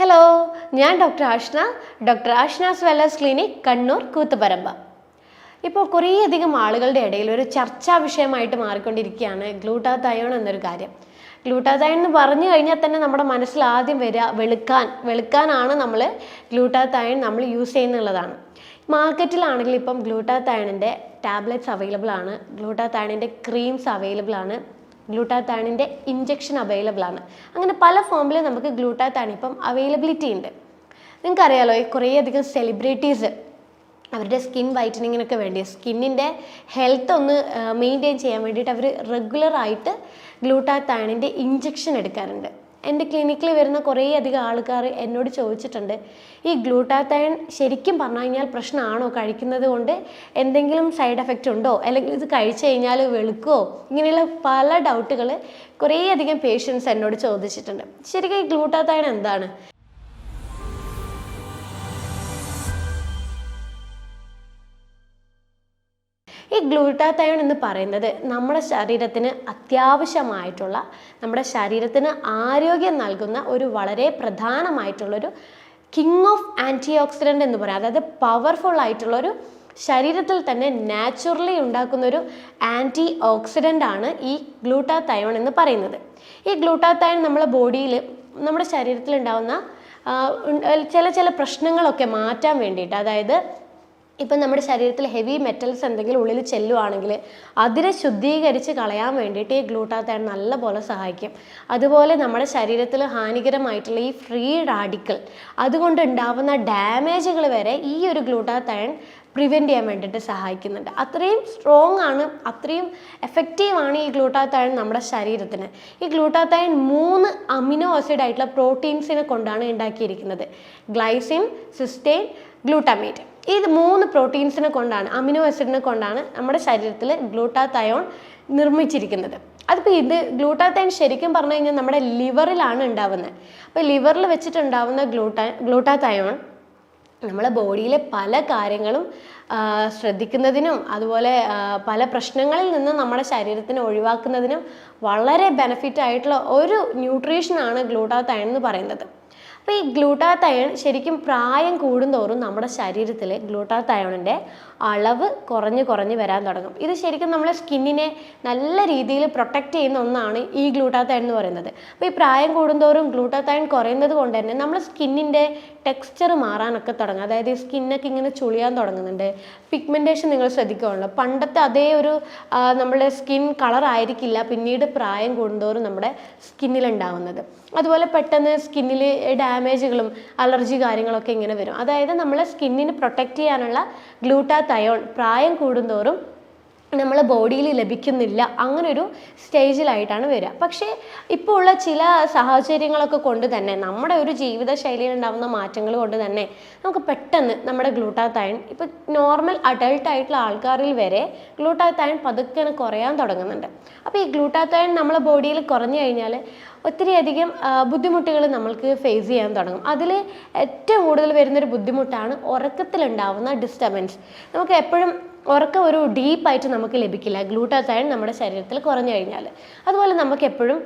Hello, ഞാൻ doctor Ashna. Doctor Ashna's wellness clinic, Kannur, Koothuparamba. ഇപ്പോൾ കുറേയധികം ആളുകളുടെ ഇടയിൽ ഒരു ചർച്ചാ വിഷയമായിട്ട് മാറിക്കൊണ്ടിരിക്കുകയാണ് ഗ്ലൂട്ടാതയോൺ എന്നൊരു കാര്യം. ഗ്ലൂട്ടാതയോൺ എന്ന് പറഞ്ഞു കഴിഞ്ഞാൽ തന്നെ നമ്മുടെ മനസ്സിൽ ആദ്യം വരിക വെളുക്കാനാണ് നമ്മൾ ഗ്ലൂട്ടാതയോൺ നമ്മൾ യൂസ് ചെയ്യുന്നുള്ളതാണ്. മാർക്കറ്റിലാണെങ്കിൽ ഇപ്പം ഗ്ലൂട്ടാതയോണിൻ്റെ ടാബ്ലറ്റ്സ് അവൈലബിൾ ആണ്, ഗ്ലൂട്ടാതയോണിൻ്റെ ക്രീംസ് അവൈലബിൾ ആണ്, ഗ്ലൂട്ടാതയോണിൻ്റെ ഇഞ്ചക്ഷൻ അവൈലബിൾ ആണ്. അങ്ങനെ പല ഫോമിൽ നമുക്ക് ഗ്ലൂട്ടാതയോൺ ഇപ്പം അവൈലബിലിറ്റി ഉണ്ട്. നിങ്ങൾക്കറിയാലോ, കുറേയധികം സെലിബ്രിറ്റീസ് അവരുടെ സ്കിൻ വൈറ്റനിങ്ങിനൊക്കെ വേണ്ടി, സ്കിന്നിൻ്റെ ഹെൽത്ത് ഒന്ന് മെയിൻറ്റെയിൻ ചെയ്യാൻ വേണ്ടിയിട്ട് അവർ റെഗുലറായിട്ട് ഗ്ലൂട്ടാതയോണിൻ്റെ ഇഞ്ചക്ഷൻ എടുക്കാറുണ്ട്. എൻ്റെ ക്ലിനിക്കിൽ വരുന്ന കുറേയധികം ആൾക്കാർ എന്നോട് ചോദിച്ചിട്ടുണ്ട്, ഈ ഗ്ലൂട്ടാതയോൺ ശരിക്കും പറഞ്ഞു കഴിഞ്ഞാൽ പ്രശ്നമാണോ, കഴിക്കുന്നത് കൊണ്ട് എന്തെങ്കിലും സൈഡ് എഫക്റ്റ് ഉണ്ടോ, അല്ലെങ്കിൽ ഇത് കഴിച്ചു കഴിഞ്ഞാൽ വെളുക്കുമോ, ഇങ്ങനെയുള്ള പല ഡൗട്ടുകൾ കുറേയധികം പേഷ്യൻസ് എന്നോട് ചോദിച്ചിട്ടുണ്ട്. ശരിക്കും ഈ ഗ്ലൂട്ടാതയോൺ എന്താണ്? ഈ ഗ്ലൂട്ടാതയോൺ എന്ന് പറയുന്നത് നമ്മുടെ ശരീരത്തിന് അത്യാവശ്യമായിട്ടുള്ള, നമ്മുടെ ശരീരത്തിന് ആരോഗ്യം നൽകുന്ന ഒരു വളരെ പ്രധാനമായിട്ടുള്ളൊരു കിങ് ഓഫ് ആൻറ്റി ഓക്സിഡൻ്റ് എന്ന് പറയാം. അതായത് പവർഫുൾ ആയിട്ടുള്ളൊരു, ശരീരത്തിൽ തന്നെ നാച്ചുറലി ഉണ്ടാക്കുന്നൊരു ആൻറ്റി ഓക്സിഡൻ്റ് ആണ് ഈ ഗ്ലൂട്ടാതയോൺ എന്ന് പറയുന്നത്. ഈ ഗ്ലൂട്ടാതയോൺ നമ്മുടെ ബോഡിയിൽ, നമ്മുടെ ശരീരത്തിൽ ഉണ്ടാകുന്ന ചില പ്രശ്നങ്ങളൊക്കെ മാറ്റാൻ വേണ്ടിയിട്ട്, അതായത് ഇപ്പം നമ്മുടെ ശരീരത്തിൽ ഹെവി മെറ്റൽസ് എന്തെങ്കിലും ഉള്ളിൽ ചെല്ലുവാണെങ്കിൽ അതിനെ ശുദ്ധീകരിച്ച് കളയാൻ വേണ്ടിയിട്ട് ഈ ഗ്ലൂട്ടാതയോൺ നല്ലപോലെ സഹായിക്കും. അതുപോലെ നമ്മുടെ ശരീരത്തിൽ ഹാനികരമായിട്ടുള്ള ഈ ഫ്രീ റാഡിക്കൽ, അതുകൊണ്ട് ഉണ്ടാവുന്ന ഡാമേജുകൾ വരെ ഈ ഒരു ഗ്ലൂട്ടാതയോൺ പ്രിവെൻറ്റ് ചെയ്യാൻ വേണ്ടിയിട്ട് സഹായിക്കുന്നുണ്ട്. അത്രയും സ്ട്രോങ് ആണ്, അത്രയും എഫക്റ്റീവാണ് ഈ ഗ്ലൂട്ടാതയോൺ നമ്മുടെ ശരീരത്തിന്. ഈ ഗ്ലൂട്ടാതയോൺ 3 അമിനോ ആസിഡ് ആയിട്ടുള്ള പ്രോട്ടീൻസിനെ കൊണ്ടാണ് ഉണ്ടാക്കിയിരിക്കുന്നത്. Glycine, cysteine, glutamate. ഈ 3 പ്രോട്ടീൻസിനെ കൊണ്ടാണ്, അമിനോ ആസിഡിനെ കൊണ്ടാണ് നമ്മുടെ ശരീരത്തിൽ ഗ്ലൂട്ടാതയോൺ നിർമ്മിച്ചിരിക്കുന്നത്. അതിപ്പോൾ ഇത് ഗ്ലൂട്ടാതയോൺ ശരിക്കും പറഞ്ഞു കഴിഞ്ഞാൽ നമ്മുടെ ലിവറിലാണ് ഉണ്ടാവുന്നത്. അപ്പോൾ ലിവറിൽ വെച്ചിട്ടുണ്ടാവുന്ന ഗ്ലൂട്ടാതയോൺ നമ്മളെ ബോഡിയിലെ പല കാര്യങ്ങളും ശ്രദ്ധിക്കുന്നതിനും അതുപോലെ പല പ്രശ്നങ്ങളിൽ നിന്ന് നമ്മുടെ ശരീരത്തിനെ ഒഴിവാക്കുന്നതിനും വളരെ ബെനിഫിറ്റ് ആയിട്ടുള്ള ഒരു ന്യൂട്രീഷനാണ് ഗ്ലൂട്ടാതയോൺ എന്ന് പറയുന്നത്. അപ്പോൾ ഈ ഗ്ലൂട്ടാതയോൺ ശരിക്കും പ്രായം കൂടുന്തോറും നമ്മുടെ ശരീരത്തിൽ ഗ്ലൂട്ടാതയോണിൻ്റെ അളവ് കുറഞ്ഞ് വരാൻ തുടങ്ങും. ഇത് ശരിക്കും നമ്മളെ സ്കിന്നിനെ നല്ല രീതിയിൽ പ്രൊട്ടക്റ്റ് ചെയ്യുന്ന ഒന്നാണ് ഈ ഗ്ലൂട്ടാതയോൺ എന്ന് പറയുന്നത്. അപ്പോൾ ഈ പ്രായം കൂടുന്തോറും ഗ്ലൂട്ടാതയോൺ കുറയുന്നത് കൊണ്ട് തന്നെ നമ്മുടെ സ്കിന്നിൻ്റെ ടെക്സ്ചർ മാറാനൊക്കെ തുടങ്ങും. അതായത് ഈ സ്കിന്നൊക്കെ ഇങ്ങനെ ചുളിയാൻ തുടങ്ങുന്നുണ്ട്. പിഗ്മെൻറ്റേഷൻ നിങ്ങൾ ശ്രദ്ധിക്കുകയുള്ളൂ, പണ്ടത്തെ അതേ ഒരു നമ്മുടെ സ്കിൻ കളർ ആയിരിക്കില്ല പിന്നീട് പ്രായം കൂടുന്തോറും നമ്മുടെ സ്കിന്നിലുണ്ടാവുന്നത്. അതുപോലെ പെട്ടെന്ന് സ്കിന്നിൽ ഡാമേജുകളും അലർജി കാര്യങ്ങളൊക്കെ ഇങ്ങനെ വരും. അതായത് നമ്മളെ സ്കിന്നിന് പ്രൊട്ടക്റ്റ് ചെയ്യാനുള്ള ഗ്ലൂട്ടാതയോൺ പ്രായം കൂടുന്തോറും നമ്മളെ ബോഡിയിൽ ലഭിക്കുന്നില്ല, അങ്ങനൊരു സ്റ്റേജിലായിട്ടാണ് വരിക. പക്ഷേ ഇപ്പോൾ ഉള്ള ചില സാഹചര്യങ്ങളൊക്കെ കൊണ്ട് തന്നെ, നമ്മുടെ ഒരു ജീവിതശൈലിയിൽ ഉണ്ടാകുന്ന മാറ്റങ്ങൾ കൊണ്ട് തന്നെ നമുക്ക് പെട്ടെന്ന് നമ്മുടെ ഗ്ലൂട്ടാതയോൺ, ഇപ്പോൾ നോർമൽ അഡൾട്ട് ആയിട്ടുള്ള ആൾക്കാരിൽ വരെ ഗ്ലൂട്ടാതയോൺ പതുക്കെ കുറയാൻ തുടങ്ങുന്നുണ്ട്. അപ്പോൾ ഈ ഗ്ലൂട്ടാതയോൺ നമ്മളെ ബോഡിയിൽ കുറഞ്ഞു കഴിഞ്ഞാൽ ഒത്തിരിയധികം ബുദ്ധിമുട്ടുകൾ നമ്മൾക്ക് ഫേസ് ചെയ്യാൻ തുടങ്ങും. അതിൽ ഏറ്റവും കൂടുതൽ വരുന്നൊരു ബുദ്ധിമുട്ടാണ് ഉറക്കത്തിലുണ്ടാവുന്ന ഡിസ്റ്റർബൻസ്. നമുക്ക് എപ്പോഴും ഉറക്കം ഒരു ഡീപ്പായിട്ട് നമുക്ക് ലഭിക്കില്ല ഗ്ലൂട്ടാതയോൺ നമ്മുടെ ശരീരത്തിൽ കുറഞ്ഞു കഴിഞ്ഞാൽ. അതുപോലെ നമുക്ക് എപ്പോഴും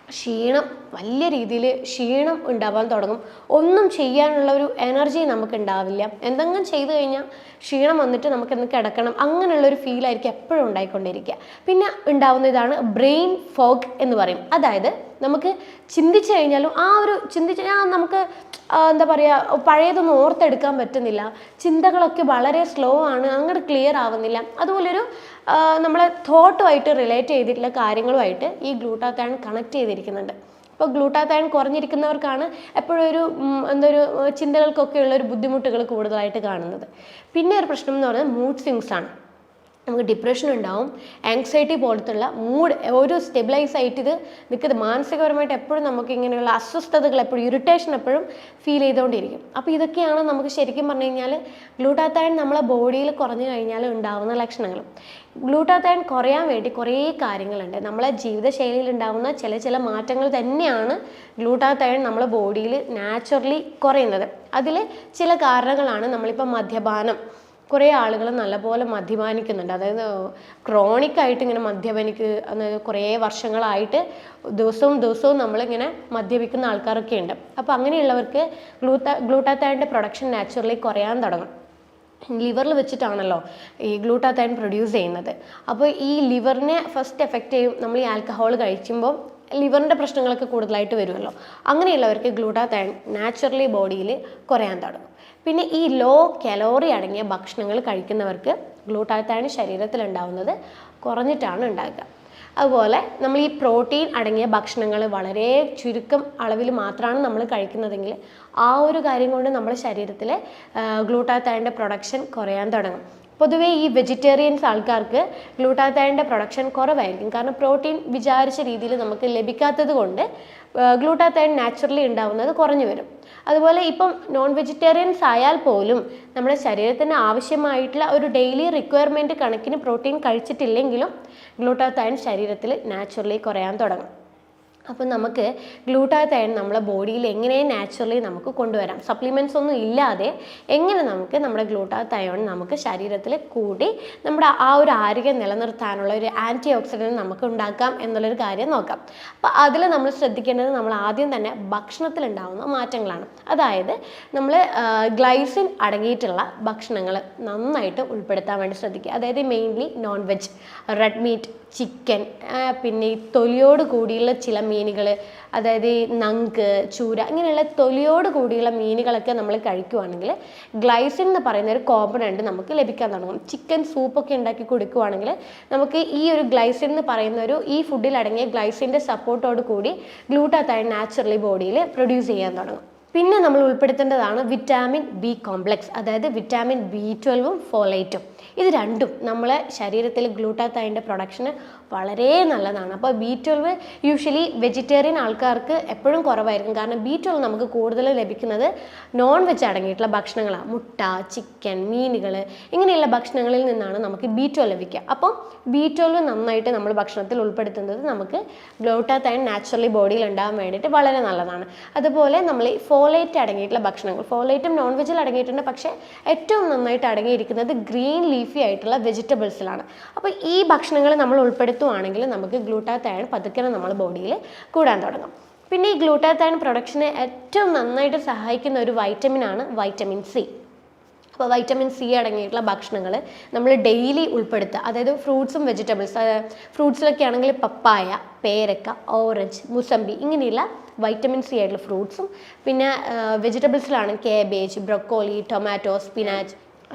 ക്ഷീണം, വലിയ രീതിയിൽ ക്ഷീണം ഉണ്ടാവാൻ തുടങ്ങും. ഒന്നും ചെയ്യാനുള്ള ഒരു എനർജി നമുക്ക് ഉണ്ടാവില്ല. എന്തെങ്കിലും ചെയ്തു കഴിഞ്ഞാൽ ക്ഷീണം വന്നിട്ട് നമുക്കൊന്ന് കിടക്കണം, അങ്ങനെയുള്ളൊരു ഫീലായിരിക്കും എപ്പോഴും ഉണ്ടായിക്കൊണ്ടിരിക്കുക. പിന്നെ ഉണ്ടാവുന്ന ഇതാണ് ബ്രെയിൻ ഫോഗ് എന്ന് പറയും. അതായത് നമുക്ക് ചിന്തിച്ചു കഴിഞ്ഞാലും ആ ഒരു നമുക്ക് എന്താ പറയുക, പഴയതൊന്നും ഓർത്തെടുക്കാൻ പറ്റുന്നില്ല, ചിന്തകളൊക്കെ വളരെ സ്ലോ ആണ്, അങ്ങോട്ട് ക്ലിയർ ആവുന്നില്ല. അതുപോലൊരു നമ്മളെ തോട്ടുമായിട്ട് റിലേറ്റ് ചെയ്തിട്ടുള്ള കാര്യങ്ങളുമായിട്ട് ഈ ഗ്ലൂട്ടാതയോൺ കണക്ട് ചെയ്തിരിക്കുന്നുണ്ട്. ഇപ്പോൾ ഗ്ലൂട്ടാതയോൺ കുറഞ്ഞിരിക്കുന്നവർക്കാണ് എപ്പോഴും ഒരു ചിന്തകൾക്കൊക്കെ ഉള്ളൊരു ബുദ്ധിമുട്ടുകൾ കൂടുതലായിട്ട് കാണുന്നത്. പിന്നെ ഒരു പ്രശ്നം എന്ന് പറയുന്നത് മൂഡ് സ്വിങ്സ് ആണ്. നമുക്ക് ഡിപ്രഷൻ ഉണ്ടാവും, ആങ്സൈറ്റി പോലത്തുള്ള മൂഡ് ഒരു സ്റ്റെബിലൈസ് ആയിട്ട് ഇത് നിൽക്കുന്നത്. മാനസികപരമായിട്ട് എപ്പോഴും നമുക്ക് ഇങ്ങനെയുള്ള അസ്വസ്ഥതകൾ, എപ്പോഴും ഇറിറ്റേഷൻ എപ്പോഴും ഫീൽ ചെയ്തുകൊണ്ടിരിക്കും. അപ്പോൾ ഇതൊക്കെയാണ് നമുക്ക് ശരിക്കും പറഞ്ഞു കഴിഞ്ഞാൽ ഗ്ലൂട്ടാതയോൺ നമ്മളെ ബോഡിയിൽ കുറഞ്ഞു കഴിഞ്ഞാൽ ഉണ്ടാകുന്ന ലക്ഷണങ്ങൾ. ഗ്ലൂട്ടാതയോൺ കുറയാൻ വേണ്ടി കുറേ കാര്യങ്ങളുണ്ട്. നമ്മളെ ജീവിതശൈലിയിൽ ഉണ്ടാകുന്ന ചില മാറ്റങ്ങൾ തന്നെയാണ് ഗ്ലൂട്ടാതയോൺ നമ്മളെ ബോഡിയിൽ നാച്ചുറലി കുറയുന്നത്. അതിൽ ചില കാരണങ്ങളാണ് നമ്മളിപ്പോൾ മദ്യപാനം, കുറേ ആളുകൾ നല്ലപോലെ മദ്യപാനിക്കുന്നുണ്ട്. അതായത് ക്രോണിക്കായിട്ട് ഇങ്ങനെ കുറേ വർഷങ്ങളായിട്ട് ദിവസവും നമ്മളിങ്ങനെ മദ്യപിക്കുന്ന ആൾക്കാരൊക്കെ ഉണ്ട്. അപ്പോൾ അങ്ങനെയുള്ളവർക്ക് ഗ്ലൂട്ടാത്തയോണിൻ്റെ പ്രൊഡക്ഷൻ നാച്ചുറലി കുറയാൻ തുടങ്ങും. ലിവറിൽ വെച്ചിട്ടാണല്ലോ ഈ ഗ്ലൂട്ടാത്തയോൺ പ്രൊഡ്യൂസ് ചെയ്യുന്നത്. അപ്പോൾ ഈ ലിവറിനെ ഫസ്റ്റ് എഫക്റ്റ് ചെയ്യും. നമ്മൾ ഈ ആൽക്കഹോൾ കഴിക്കുമ്പോൾ ലിവറിൻ്റെ പ്രശ്നങ്ങളൊക്കെ കൂടുതലായിട്ട് വരുമല്ലോ. അങ്ങനെയുള്ളവർക്ക് ഗ്ലൂട്ടാത്തയോൺ നാച്ചുറലി ബോഡിയിൽ കുറയാൻ തുടങ്ങും. പിന്നെ ഈ ലോ കലോറി അടങ്ങിയ ഭക്ഷണങ്ങൾ കഴിക്കുന്നവർക്ക് ഗ്ലൂട്ടാത്തയോൺ ശരീരത്തിലുണ്ടാവുന്നത് കുറഞ്ഞിട്ടാണ് ഉണ്ടാകുക. അതുപോലെ നമ്മൾ ഈ പ്രോട്ടീൻ അടങ്ങിയ ഭക്ഷണങ്ങൾ വളരെ ചുരുക്കം അളവിൽ മാത്രമാണ് നമ്മൾ കഴിക്കുന്നതെങ്കിൽ ആ ഒരു കാര്യം കൊണ്ട് നമ്മുടെ ശരീരത്തിൽ ഗ്ലൂട്ടാത്തയോണിൻ്റെ പ്രൊഡക്ഷൻ കുറയാൻ തുടങ്ങും. പൊതുവേ ഈ വെജിറ്റേറിയൻസ് ആൾക്കാർക്ക് ഗ്ലൂട്ടാത്തയോണിൻ്റെ പ്രൊഡക്ഷൻ കുറവായിരിക്കും. കാരണം പ്രോട്ടീൻ വിചാരിച്ച രീതിയിൽ നമുക്ക് ലഭിക്കാത്തത് കൊണ്ട് ഗ്ലൂട്ടാത്തയോൺ നാച്ചുറലി ഉണ്ടാവുന്നത് കുറഞ്ഞു വരും. അതുപോലെ ഇപ്പം നോൺ വെജിറ്റേറിയൻസ് ആയാൽ പോലും നമ്മുടെ ശരീരത്തിന് ആവശ്യമായിട്ടുള്ള ഒരു ഡെയിലി റിക്വയർമെൻറ്റ് കണക്കിന് പ്രോട്ടീൻ കഴിച്ചിട്ടില്ലെങ്കിലും ഗ്ലൂട്ടാത്തയോൺ ശരീരത്തിൽ നാച്ചുറലി കുറയാൻ തുടങ്ങും. അപ്പം നമുക്ക് ഗ്ലൂട്ടാത്തയോൺ നമ്മളെ ബോഡിയിൽ എങ്ങനെ നാച്ചുറലി നമുക്ക് കൊണ്ടുവരാം, സപ്ലിമെൻറ്റ്സ് ഒന്നും ഇല്ലാതെ എങ്ങനെ നമുക്ക് നമ്മുടെ ഗ്ലൂട്ടാത്തയോൺ നമുക്ക് ശരീരത്തിൽ കൂടി നമ്മുടെ ആ ഒരു ആരോഗ്യം നിലനിർത്താനുള്ള ഒരു ആൻറ്റി ഓക്സിഡൻറ്റ് നമുക്ക് ഉണ്ടാക്കാം എന്നുള്ളൊരു കാര്യം നോക്കാം. അപ്പോൾ അതിൽ നമ്മൾ ശ്രദ്ധിക്കേണ്ടത് നമ്മൾ ആദ്യം തന്നെ ഭക്ഷണത്തിലുണ്ടാകുന്ന മാറ്റങ്ങളാണ്. അതായത് നമ്മൾ ഗ്ലൈസിൻ അടങ്ങിയിട്ടുള്ള ഭക്ഷണങ്ങൾ നന്നായിട്ട് ഉൾപ്പെടുത്താൻ വേണ്ടി ശ്രദ്ധിക്കുക. അതായത് mainly non veg, red meat, chicken, പിന്നെ ഈ തൊലിയോട് കൂടിയുള്ള ചില മീനുകൾ, അതായത് നങ്ക്, ചൂര, ഇങ്ങനെയുള്ള തൊലിയോട് കൂടിയുള്ള മീനുകളൊക്കെ നമ്മൾ കഴിക്കുവാണെങ്കിൽ ഗ്ലൈസിൻ എന്ന് പറയുന്ന ഒരു കോമ്പണൻറ്റ് നമുക്ക് ലഭിക്കാൻ തുടങ്ങും. ചിക്കൻ സൂപ്പൊക്കെ ഉണ്ടാക്കി കൊടുക്കുവാണെങ്കിൽ നമുക്ക് ഈ ഒരു ഗ്ലൈസിൻ എന്ന് പറയുന്ന ഈ ഫുഡിൽ അടങ്ങിയ ഗ്ലൈസിൻ്റെ സപ്പോർട്ടോട് കൂടി ഗ്ലൂട്ടാത്തയോൺ നാച്ചുറലി ബോഡിയിൽ പ്രൊഡ്യൂസ് ചെയ്യാൻ തുടങ്ങും. പിന്നെ നമ്മൾ ഉൾപ്പെടുത്തേണ്ടതാണ് വിറ്റാമിൻ ബി കോംപ്ലക്സ്, അതായത് വിറ്റാമിൻ B12 ഫോളേറ്റും. ഇത് രണ്ടും നമ്മളെ ശരീരത്തിൽ ഗ്ലൂട്ടാത്തയോണിൻ്റെ പ്രൊഡക്ഷന് വളരെ നല്ലതാണ്. അപ്പോൾ B12 യൂഷ്വലി വെജിറ്റേറിയൻ ആൾക്കാർക്ക് എപ്പോഴും കുറവായിരിക്കും. കാരണം B12 നമുക്ക് കൂടുതൽ ലഭിക്കുന്നത് നോൺ വെജ് അടങ്ങിയിട്ടുള്ള ഭക്ഷണങ്ങളാണ്. മുട്ട, ചിക്കൻ, മീനുകൾ, ഇങ്ങനെയുള്ള ഭക്ഷണങ്ങളിൽ നിന്നാണ് നമുക്ക് B12 ലഭിക്കുക. അപ്പോൾ B12 നന്നായിട്ട് നമ്മൾ ഭക്ഷണത്തിൽ ഉൾപ്പെടുത്തുന്നത് നമുക്ക് ഗ്ലൂട്ടാത്തയോൺ നാച്ചുറലി ബോഡിയിൽ ഉണ്ടാകാൻ വേണ്ടിയിട്ട് വളരെ നല്ലതാണ്. അതുപോലെ നമ്മൾ ഫോളേറ്റ് അടങ്ങിയിട്ടുള്ള ഭക്ഷണങ്ങൾ, ഫോളേറ്റും നോൺ വെജിൽ അടങ്ങിയിട്ടുണ്ട്, പക്ഷേ ഏറ്റവും നന്നായിട്ട് അടങ്ങിയിരിക്കുന്നത് ഗ്രീൻ ലീഫി ആയിട്ടുള്ള വെജിറ്റബിൾസിലാണ്. അപ്പോൾ ഈ ഭക്ഷണങ്ങൾ നമ്മൾ ഉൾപ്പെടുത്തുവാണെങ്കിൽ നമുക്ക് ഗ്ലൂട്ടാത്തയോൺ പതുക്കെ നമ്മുടെ ബോഡിയിൽ കൂടാൻ തുടങ്ങും. പിന്നെ ഈ ഗ്ലൂട്ടാത്തയോൺ പ്രൊഡക്ഷനെ ഏറ്റവും നന്നായിട്ട് സഹായിക്കുന്ന ഒരു വൈറ്റമിനാണ് വൈറ്റമിൻ സി. അപ്പോൾ വൈറ്റമിൻ സി അടങ്ങിയിട്ടുള്ള ഭക്ഷണങ്ങൾ നമ്മൾ ഡെയിലി ഉൾപ്പെടുത്തുക. അതായത് ഫ്രൂട്ട്സും വെജിറ്റബിൾസ്, ഫ്രൂട്ട്സിലൊക്കെ ആണെങ്കിൽ പപ്പായ, പേരക്ക, ഓറഞ്ച്, മുസമ്പി, ഇങ്ങനെയുള്ള വൈറ്റമിൻ സി ആയിട്ടുള്ള ഫ്രൂട്ട്സും, പിന്നെ വെജിറ്റബിൾസിലാണ് cabbage, broccoli, tomato, spinach,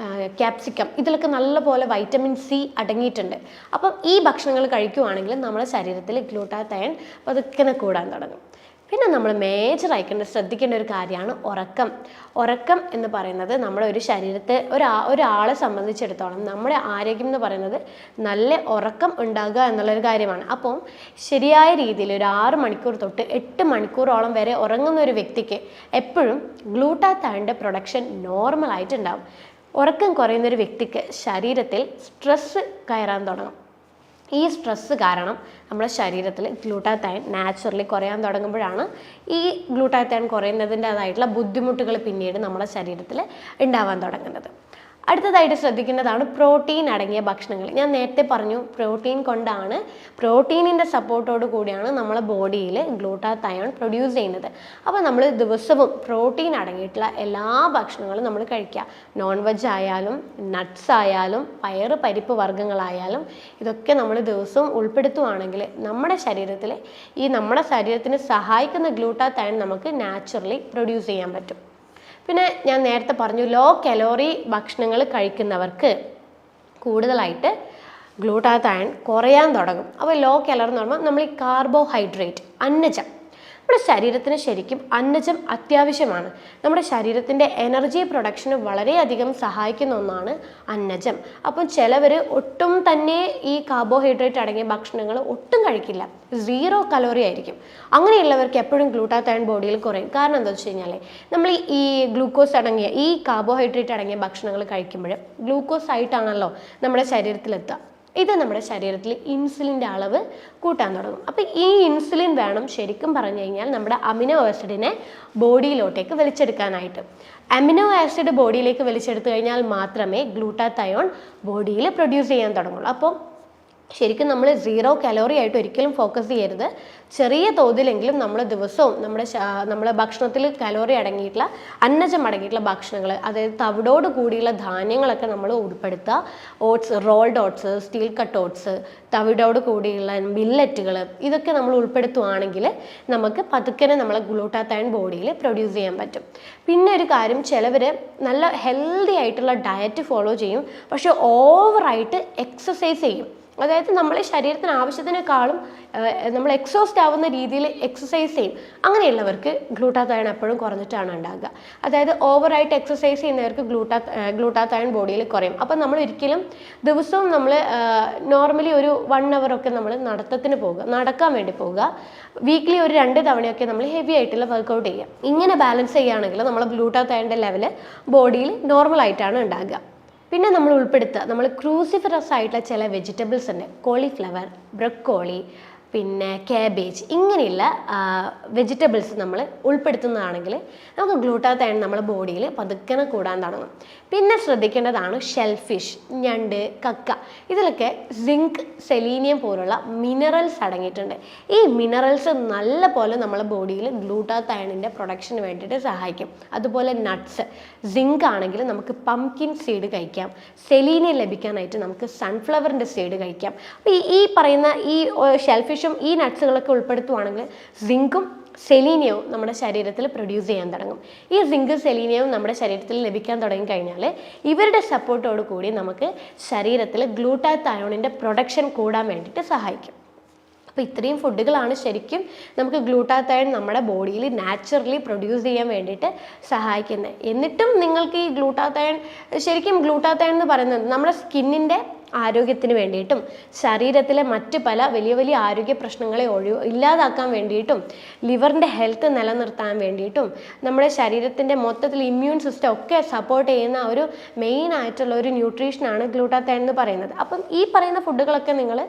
capsicum, ഇതിലൊക്കെ നല്ലപോലെ വൈറ്റമിൻ സി അടങ്ങിയിട്ടുണ്ട്. അപ്പം ഈ ഭക്ഷണങ്ങൾ കഴിക്കുവാണെങ്കിൽ നമ്മുടെ ശരീരത്തിൽ ഗ്ലൂട്ടാത്തയോൺ പതുക്കെ കൂടാൻ തുടങ്ങും. പിന്നെ നമ്മൾ മേജറായിട്ട് ശ്രദ്ധിക്കേണ്ട ഒരു കാര്യമാണ് ഉറക്കം. ഉറക്കം എന്ന് പറയുന്നത് നമ്മുടെ ഒരു ശരീരത്തെ ഒരാളെ സംബന്ധിച്ചിടത്തോളം നമ്മുടെ ആരോഗ്യം എന്ന് പറയുന്നത് നല്ല ഉറക്കം ഉണ്ടാകുക എന്നുള്ളൊരു കാര്യമാണ്. അപ്പം ശരിയായ രീതിയിൽ ഒരു 6 മണിക്കൂർ തൊട്ട് 8 മണിക്കൂറോളം വരെ ഉറങ്ങുന്ന ഒരു വ്യക്തിക്ക് എപ്പോഴും ഗ്ലൂട്ടാത്തയോണിൻ്റെ പ്രൊഡക്ഷൻ നോർമലായിട്ടുണ്ടാകും. ഉറക്കം കുറയുന്നൊരു വ്യക്തിക്ക് ശരീരത്തിൽ സ്ട്രെസ്സ് കയറാൻ തുടങ്ങും. ഈ സ്ട്രെസ്സ് കാരണം നമ്മുടെ ശരീരത്തിൽ ഗ്ലൂട്ടാത്തയോൺ നാച്ചുറലി കുറയാൻ തുടങ്ങുമ്പോഴാണ് ഈ ഗ്ലൂട്ടാത്തയോൺ കുറയുന്നതിൻ്റെതായിട്ടുള്ള ബുദ്ധിമുട്ടുകൾ പിന്നീട് നമ്മുടെ ശരീരത്തിൽ ഉണ്ടാവാൻ തുടങ്ങുന്നത്. അടുത്തതായിട്ട് ശ്രദ്ധിക്കേണ്ടതാണ് പ്രോട്ടീൻ അടങ്ങിയ ഭക്ഷണങ്ങൾ. ഞാൻ നേരത്തെ പറഞ്ഞു പ്രോട്ടീനിൻ്റെ സപ്പോർട്ടോട് കൂടിയാണ് നമ്മളെ ബോഡിയിൽ ഗ്ലൂട്ടാത്തയോൺ പ്രൊഡ്യൂസ് ചെയ്യുന്നത്. അപ്പോൾ നമ്മൾ ദിവസവും പ്രോട്ടീൻ അടങ്ങിയിട്ടുള്ള എല്ലാ ഭക്ഷണങ്ങളും നമ്മൾ കഴിക്കുക. നോൺ വെജ് ആയാലും നട്ട്സ് ആയാലും പരിപ്പ് വർഗ്ഗങ്ങളായാലും ഇതൊക്കെ നമ്മൾ ദിവസവും ഉൾപ്പെടുത്തുവാണെങ്കിൽ നമ്മുടെ ശരീരത്തിന് സഹായിക്കുന്ന ഗ്ലൂട്ടാത്തയോൺ നമുക്ക് നാച്ചുറലി പ്രൊഡ്യൂസ് ചെയ്യാൻ പറ്റും. പിന്നെ ഞാൻ നേരത്തെ പറഞ്ഞു ലോ കലോറി ഭക്ഷണങ്ങൾ കഴിക്കുന്നവർക്ക് കൂടുതലായിട്ട് ഗ്ലൂട്ടാത്തയോൺ കുറയാൻ തുടങ്ങും. അപ്പോൾ ലോ കലോറി എന്ന് പറയുമ്പോൾ നമ്മൾ ഈ കാർബോഹൈഡ്രേറ്റ്, അന്നജം, നമ്മുടെ ശരീരത്തിന് ശരിക്കും അന്നജം അത്യാവശ്യമാണ്. നമ്മുടെ ശരീരത്തിൻ്റെ എനർജി പ്രൊഡക്ഷന് വളരെയധികം സഹായിക്കുന്ന ഒന്നാണ് അന്നജം. അപ്പം ചിലവർ ഒട്ടും തന്നെ ഈ കാർബോഹൈഡ്രേറ്റ് അടങ്ങിയ ഭക്ഷണങ്ങൾ ഒട്ടും കഴിക്കില്ല, 0 കലോറി ആയിരിക്കും. അങ്ങനെയുള്ളവർക്ക് എപ്പോഴും ഗ്ലൂട്ടാത്തയോൺ ബോഡിയിൽ കുറയും. കാരണം എന്താ വെച്ച് കഴിഞ്ഞാൽ നമ്മൾ ഈ ഗ്ലൂക്കോസ് അടങ്ങിയ ഈ കാർബോഹൈഡ്രേറ്റ് അടങ്ങിയ ഭക്ഷണങ്ങൾ കഴിക്കുമ്പോൾ ഗ്ലൂക്കോസ് ആയിട്ടാണല്ലോ നമ്മുടെ ശരീരത്തിലെത്തുക. ഇത് നമ്മുടെ ശരീരത്തിൽ ഇൻസുലിൻ്റെ അളവ് കൂട്ടാൻ തുടങ്ങും. അപ്പോൾ ഈ ഇൻസുലിൻ വേണം ശരിക്കും പറഞ്ഞു കഴിഞ്ഞാൽ നമ്മുടെ അമിനോ ആസിഡിനെ ബോഡിയിലോട്ടേക്ക് വലിച്ചെടുക്കാനായിട്ട്. അമിനോ ആസിഡ് ബോഡിയിലേക്ക് വലിച്ചെടുത്തു കഴിഞ്ഞാൽ മാത്രമേ ഗ്ലൂട്ടാത്തയോൺ ബോഡിയിൽ പ്രൊഡ്യൂസ് ചെയ്യാൻ തുടങ്ങുള്ളൂ. അപ്പോൾ ശരിക്കും നമ്മൾ 0 കലോറി ആയിട്ട് ഒരിക്കലും ഫോക്കസ് ചെയ്യരുത്. ചെറിയ തോതിലെങ്കിലും നമ്മൾ ദിവസവും നമ്മുടെ ഭക്ഷണത്തിൽ കലോറി അടങ്ങിയിട്ടുള്ള അന്നജം അടങ്ങിയിട്ടുള്ള ഭക്ഷണങ്ങൾ, അതായത് തവിടോട് കൂടിയുള്ള ധാന്യങ്ങളൊക്കെ നമ്മൾ ഉൾപ്പെടുത്തുക. Oats, rolled oats, steel cut oats, തവിടോട് കൂടിയുള്ള മില്ലറ്റുകൾ, ഇതൊക്കെ നമ്മൾ ഉൾപ്പെടുത്തുകയാണെങ്കിൽ നമുക്ക് പതുക്കനെ നമ്മളെ ഗ്ലൂട്ടാത്തയോൺ ബോഡിയിൽ പ്രൊഡ്യൂസ് ചെയ്യാൻ പറ്റും. പിന്നെ ഒരു കാര്യം, ചിലവർ നല്ല ഹെൽത്തി ആയിട്ടുള്ള ഡയറ്റ് ഫോളോ ചെയ്യും, പക്ഷെ ഓവറായിട്ട് എക്സസൈസ് ചെയ്യും. അതായത് നമ്മളെ ശരീരത്തിന് ആവശ്യത്തിനേക്കാളും നമ്മൾ എക്സോസ്റ്റ് ആവുന്ന രീതിയിൽ എക്സസൈസ് ചെയ്യും. അങ്ങനെയുള്ളവർക്ക് ഗ്ലൂട്ടാത്തയോൺ എപ്പോഴും കുറഞ്ഞിട്ടാണ് ഉണ്ടാകുക. അതായത് ഓവറായിട്ട് എക്സസൈസ് ചെയ്യുന്നവർക്ക് ഗ്ലൂട്ടാത്തയോൺ ബോഡിയിൽ കുറയും. അപ്പം നമ്മൾ ഒരിക്കലും ദിവസവും നമ്മൾ നോർമലി ഒരു 1 hour ഒക്കെ നമ്മൾ നടക്കാൻ വേണ്ടി പോവുക. വീക്ക്ലി ഒരു 2 തവണയൊക്കെ നമ്മൾ ഹെവി ആയിട്ടുള്ള വർക്കൗട്ട് ചെയ്യുക. ഇങ്ങനെ ബാലൻസ് ചെയ്യുകയാണെങ്കിൽ നമ്മൾ ഗ്ലൂട്ടാത്തയോണിൻ്റെ ലെവൽ ബോഡിയിൽ നോർമലായിട്ടാണ് ഉണ്ടാകുക. പിന്നെ നമ്മൾ നമ്മൾ ക്രൂസിഫറസ് ആയിട്ടുള്ള ചില വെജിറ്റബിൾസ് ഉണ്ട്. കോളിഫ്ലവർ, ബ്രൊക്കോളി, പിന്നെ കാബേജ്, ഇങ്ങനെയുള്ള വെജിറ്റബിൾസ് നമ്മൾ ഉൾപ്പെടുത്തുന്നതാണെങ്കിൽ നമുക്ക് ഗ്ലൂട്ടാത്തയോൺ നമ്മുടെ ബോഡിയിൽ പതുക്കനെ കൂടാൻ തുടങ്ങും. പിന്നെ ശ്രദ്ധിക്കേണ്ടതാണ് ഷെൽഫിഷ്, ഞണ്ട്, കക്ക, ഇതിലൊക്കെ സിങ്ക്, സെലീനിയം പോലുള്ള മിനറൽസ് അടങ്ങിയിട്ടുണ്ട്. ഈ മിനറൽസ് നല്ല പോലെ നമ്മളെ ബോഡിയിൽ ഗ്ലൂട്ടാത്തയോണിൻ്റെ പ്രൊഡക്ഷന് വേണ്ടിയിട്ട് സഹായിക്കും. അതുപോലെ നട്ട്സ്, സിങ്ക് ആണെങ്കിൽ നമുക്ക് പംകിൻ സീഡ് കഴിക്കാം. സെലീനിയം ലഭിക്കാനായിട്ട് നമുക്ക് സൺഫ്ലവറിൻ്റെ സീഡ് കഴിക്കാം. അപ്പോൾ ഈ പറയുന്ന ഈ ഷെൽഫിഷും ഈ നട്ട്സുകളൊക്കെ ഉൾപ്പെടുത്തുവാണെങ്കിൽ സിങ്കും സെലീനിയവും നമ്മുടെ ശരീരത്തിൽ പ്രൊഡ്യൂസ് ചെയ്യാൻ തുടങ്ങും. ഈ സിങ്ക്, സെലീനിയവും നമ്മുടെ ശരീരത്തിൽ ലഭിക്കാൻ തുടങ്ങിക്കഴിഞ്ഞാൽ ഇവരുടെ സപ്പോർട്ടോട് കൂടി നമുക്ക് ശരീരത്തിൽ ഗ്ലൂട്ടാത്തയോണിൻ്റെ പ്രൊഡക്ഷൻ കൂടാൻ വേണ്ടിയിട്ട് സഹായിക്കും. അപ്പോൾ ഇത്രയും ഫുഡുകളാണ് ശരിക്കും നമുക്ക് ഗ്ലൂട്ടാത്തയോൺ നമ്മുടെ ബോഡിയിൽ നാച്ചുറലി പ്രൊഡ്യൂസ് ചെയ്യാൻ വേണ്ടിയിട്ട് സഹായിക്കുന്നത്. എന്നിട്ടും നിങ്ങൾക്ക് ഈ ശരിക്കും ഗ്ലൂട്ടാത്തയോൺ എന്ന് പറയുന്നത് നമ്മുടെ സ്കിന്നിൻ്റെ ആരോഗ്യത്തിന് വേണ്ടിയിട്ടും ശരീരത്തിലെ മറ്റ് പല വലിയ വലിയ ആരോഗ്യ പ്രശ്നങ്ങളെ ഇല്ലാതാക്കാൻ വേണ്ടിയിട്ടും ലിവറിൻ്റെ ഹെൽത്ത് നിലനിർത്താൻ വേണ്ടിയിട്ടും നമ്മുടെ ശരീരത്തിൻ്റെ മൊത്തത്തിൽ ഇമ്മ്യൂൺ സിസ്റ്റം ഒക്കെ സപ്പോർട്ട് ചെയ്യുന്ന ഒരു മെയിൻ ആയിട്ടുള്ള ഒരു ന്യൂട്രീഷനാണ് ഗ്ലൂട്ടാത്തയോൺ എന്ന് പറയുന്നത്. അപ്പം ഈ പറയുന്ന ഫുഡുകളൊക്കെ നിങ്ങൾ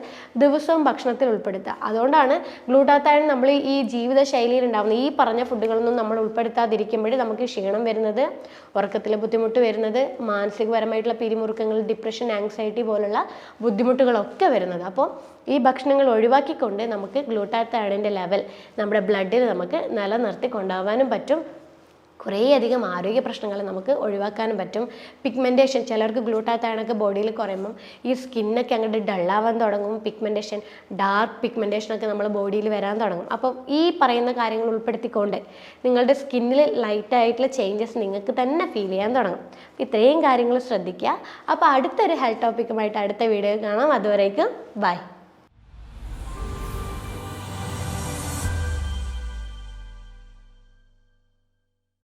ദിവസവും ഭക്ഷണത്തിൽ ഉൾപ്പെടുത്തുക. അതുകൊണ്ടാണ് ഗ്ലൂട്ടാത്തയോൺ നമ്മൾ ഈ ജീവിതശൈലിയിൽ ഉണ്ടാകുന്ന ഈ പറഞ്ഞ ഫുഡുകളൊന്നും നമ്മൾ ഉൾപ്പെടുത്താതിരിക്കുമ്പോഴേ നമുക്ക് ക്ഷീണം വരുന്നത്, ഉറക്കത്തിൽ ബുദ്ധിമുട്ട് വരുന്നത്, മാനസികപരമായിട്ടുള്ള പിരിമുറുക്കങ്ങൾ, ഡിപ്രഷൻ, ആങ്സൈറ്റി പോലുള്ള ബുദ്ധിമുട്ടുകളൊക്കെ വരുന്നത്. അപ്പോൾ ഈ ഭക്ഷണങ്ങൾ ഒഴിവാക്കിക്കൊണ്ട് നമുക്ക് ഗ്ലൂട്ടാത്തയോണിൻ്റെ ലെവൽ നമ്മുടെ ബ്ലഡിൽ നമുക്ക് നിലനിർത്തി കൊണ്ടുപോകാനും പറ്റും. കുറേയധികം ആരോഗ്യ പ്രശ്നങ്ങൾ നമുക്ക് ഒഴിവാക്കാനും പറ്റും. പിഗ്മെൻറ്റേഷൻ, ചിലർക്ക് ഗ്ലൂട്ടാത്തയോണൊക്കെ ബോഡിയിൽ കുറയുമ്പം ഈ സ്കിന്നൊക്കെ അങ്ങോട്ട് ഡള്ളാവാൻ തുടങ്ങും. ഡാർക്ക് പിഗ്മെൻറ്റേഷനൊക്കെ നമ്മൾ ബോഡിയിൽ വരാൻ തുടങ്ങും. അപ്പം ഈ പറയുന്ന കാര്യങ്ങൾ ഉൾപ്പെടുത്തിക്കൊണ്ട് നിങ്ങളുടെ സ്കിന്നിൽ ലൈറ്റായിട്ടുള്ള ചേഞ്ചസ് നിങ്ങൾക്ക് തന്നെ ഫീൽ ചെയ്യാൻ തുടങ്ങും. ഇത്രയും കാര്യങ്ങൾ ശ്രദ്ധിക്കുക. അപ്പോൾ അടുത്തൊരു ഹെൽത്ത് ടോപ്പിക്കുമായിട്ട് അടുത്ത വീഡിയോ കാണാം. അതുവരേക്കും ബൈ.